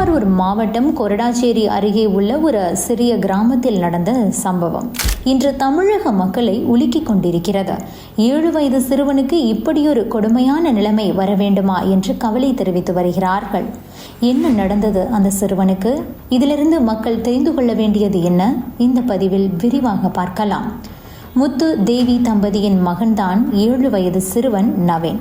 திருவாரூர் மாவட்டம் கொரடாச்சேரி அருகே உள்ள ஒரு சிறிய கிராமத்தில் நடந்த சம்பவம் இன்று தமிழக மக்களை உலுக்கிக் கொண்டிருக்கிறது. 7 வயது சிறுவனுக்கு இப்படியொரு கொடுமையான நிலைமை வர வேண்டுமா என்று கவலை தெரிவித்து வருகிறார்கள். என்ன நடந்தது அந்த சிறுவனுக்கு? இதிலிருந்து மக்கள் தெரிந்து கொள்ள வேண்டியது என்ன? இந்த பதிவில் விரிவாக பார்க்கலாம். முத்து தேவி தம்பதியின் மகன்தான் 7 வயது சிறுவன் நவீன்.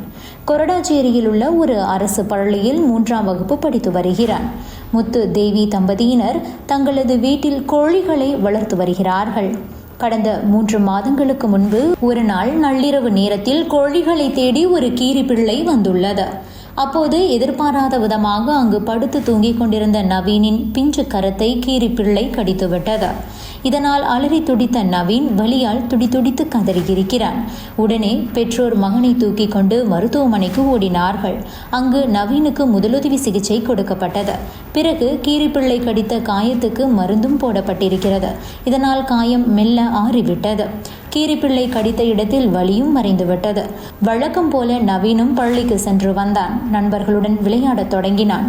கொரடாச்சேரியில் உள்ள ஒரு அரசு பள்ளியில் 3ஆம் வகுப்பு படித்து வருகிறான். முத்து தேவி தம்பதியினர் தங்களது வீட்டில் கோழிகளை வளர்த்து வருகிறார்கள். கடந்த 3 மாதங்களுக்கு முன்பு ஒரு நாள் நள்ளிரவு நேரத்தில் கோழிகளை தேடி ஒரு கீரி பிள்ளை வந்துள்ளது. அப்போது எதிர்பாராத விதமாக அங்கு படுத்து தூங்கிக் கொண்டிருந்த நவீனின் பிஞ்சு கரத்தை கீரி பிள்ளை கடித்துவிட்டது. இதனால் அலறி துடித்த நவீன் வலியால் துடிதுடித்து கதறியிருக்கிறான். உடனே பெற்றோர் மகனை தூக்கி கொண்டு மருத்துவமனைக்கு ஓடினார்கள். அங்கு நவீனுக்கு முதலுதவி சிகிச்சை கொடுக்கப்பட்டது. பிறகு கீரிப்பிள்ளை கடித்த காயத்துக்கு மருந்தும் போடப்பட்டிருக்கிறது. இதனால் காயம் மெல்ல ஆறிவிட்டது. கீரிப்பிள்ளை கடித்த இடத்தில் வலியும் மறைந்துவிட்டது. வழக்கம் போல நவீனும் பள்ளிக்கு சென்று வந்தான். நண்பர்களுடன் விளையாடத் தொடங்கினான்.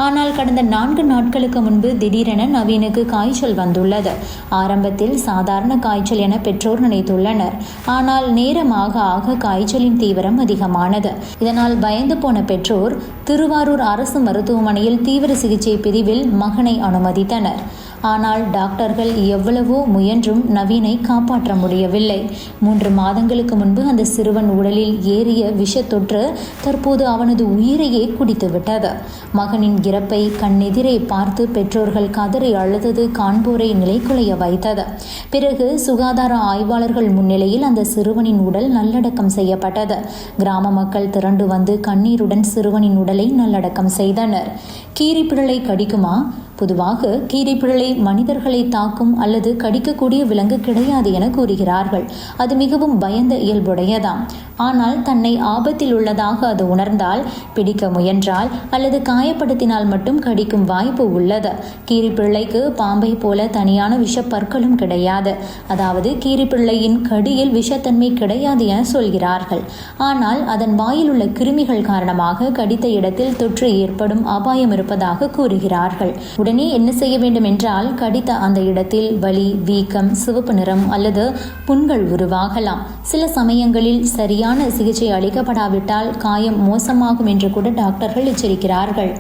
ஆனால் கடந்த 4 நாட்களுக்கு முன்பு திடீரென நவீனுக்கு காய்ச்சல் வந்துள்ளது. ஆரம்பத்தில் சாதாரண காய்ச்சல் என பெற்றோர் நினைத்துள்ளனர். ஆனால் நேரமாக ஆக காய்ச்சலின் தீவிரம் அதிகமானது. இதனால் பயந்து போன பெற்றோர் திருவாரூர் அரசு மருத்துவமனையில் தீவிர சிகிச்சை பிரிவில் மகனை அனுமதித்தனர். ஆனால் டாக்டர்கள் எவ்வளவோ முயன்றும் நவீனை காப்பாற்ற முடியவில்லை. 3 மாதங்களுக்கு முன்பு அந்த சிறுவன் உடலில் ஏறிய விஷத்தொற்று தற்போது அவனது உயிரையே குடித்துவிட்டது. மகனின் இறப்பை கண்ணெதிரே பார்த்து பெற்றோர்கள் கதறி அழுதது காண்போரை நிலைகுலைய வைத்தது. பிறகு சுகாதார ஆய்வாளர்கள் முன்னிலையில் அந்த சிறுவனின் உடல் நல்லடக்கம் செய்யப்பட்டது. கிராம மக்கள் திரண்டு வந்து கண்ணீருடன் சிறுவனின் உடலை நல்லடக்கம் செய்தனர். கீரிப்பிள்ளை கடிக்குமா? பொதுவாக கீரிப்பிள்ளை மனிதர்களை தாக்கும் அல்லது கடிக்கக்கூடிய விலங்கு கிடையாது என கூறுகிறார்கள். அது மிகவும் பயந்த இயல்புடையதாம். ஆனால் தன்னை ஆபத்தில் உள்ளதாக அது உணர்ந்தால், பிடிக்க முயன்றால் அல்லது காயப்படுத்தினால் மட்டும் கடிக்கும் வாய்ப்பு உள்ளது. கீரிப்பிள்ளைக்கு பாம்பை போல தனியான விஷப்பற்களும் கிடையாது. அதாவது கீரிப்பிள்ளையின் கடியில் விஷத்தன்மை கிடையாது என சொல்கிறார்கள். ஆனால் அதன் வாயில் உள்ள கிருமிகள் காரணமாக கடித்த இடத்தில் தொற்று ஏற்படும் அபாயம் இருப்பதாக கூறுகிறார்கள். உடனே என்ன செய்ய வேண்டும் என்றால், கடித்த அந்த இடத்தில் வலி, வீக்கம், சிவப்பு நிறம் அல்லது புண்கள் உருவாகலாம். சில சமயங்களில் சரியான சிகிச்சை அளிக்கப்படாவிட்டால் காயம் மோசமாகும் என்று கூட டாக்டர்கள் எச்சரிக்கிறார்கள்.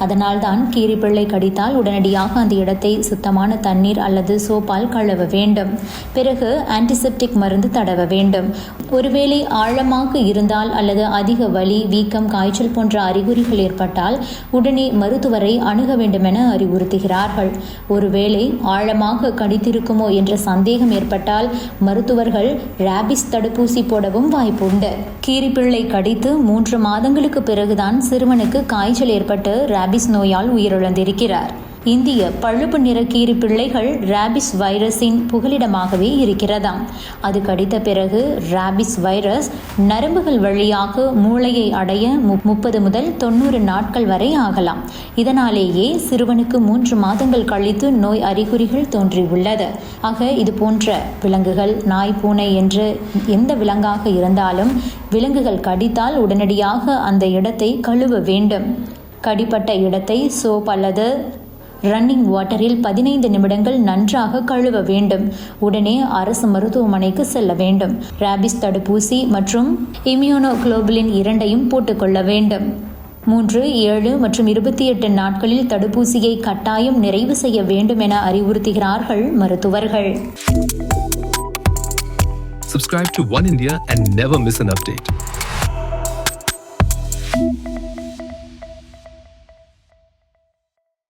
அதனால்தான் கீரிப்பிள்ளை கடித்தால் உடனடியாக அந்த இடத்தை சுத்தமான தண்ணீர் அல்லது சோப்பால் கழுவ வேண்டும். பிறகு ஆன்டிசெப்டிக் மருந்து தடவ வேண்டும். ஒருவேளை ஆழமாக இருந்தால் அல்லது அதிக வலி, வீக்கம், காய்ச்சல் போன்ற அறிகுறிகள் ஏற்பட்டால் உடனே மருத்துவரை அணுக வேண்டும் என அறிவுறுத்துகிறார்கள். ஒருவேளை ஆழமாக கடித்திருக்குமோ என்ற சந்தேகம் ஏற்பட்டால் மருத்துவர்கள் ராபிஸ் தடுப்பூசி போடவும் வாய்ப்புண்டு. கீரிப்பிள்ளை கடித்து 3 மாதங்களுக்கு பிறகுதான் சிறுவனுக்கு காய்ச்சல் ஏற்பட்டு ராபிஸ் நோயால் உயிரிழந்திருக்கிறார். இந்திய பழுப்பு நிற கீரி பிள்ளைகள் ராபிஸ் வைரஸின் புகலிடமாகவே இருக்கிறதாம். அது கடித்த பிறகு ராபிஸ் வைரஸ் நரம்புகள் வழியாக மூளையை அடைய 30 முதல் 90 நாட்கள் வரை ஆகலாம். இதனாலேயே சிறுவனுக்கு 3 மாதங்கள் கழித்து நோய் அறிகுறிகள் தோன்றியுள்ளது. ஆக இது போன்ற விலங்குகள், நாய், பூனை என்று எந்த விலங்காக இருந்தாலும் விலங்குகள் கடித்தால் உடனடியாக அந்த இடத்தை கழுவ வேண்டும். கடிப்பட்ட இடத்தை சோப் அல்லது ரன்னிங் வாட்டரில் 15 நிமிடங்கள் நன்றாக கழுவ வேண்டும். உடனே அரசு மருத்துவமனைக்கு செல்ல வேண்டும். ராபிஸ் தடுப்பூசி மற்றும் இம்யூனோகுளோபுலின் 2ஐயும் போட்டுக்கொள்ள வேண்டும். 3, 7 மற்றும் 28 நாட்களில் தடுப்பூசியை கட்டாயம் நிறைவு செய்ய வேண்டும் என அறிவுறுத்துகிறார்கள் மருத்துவர்கள். Subscribe to One India and never miss an update.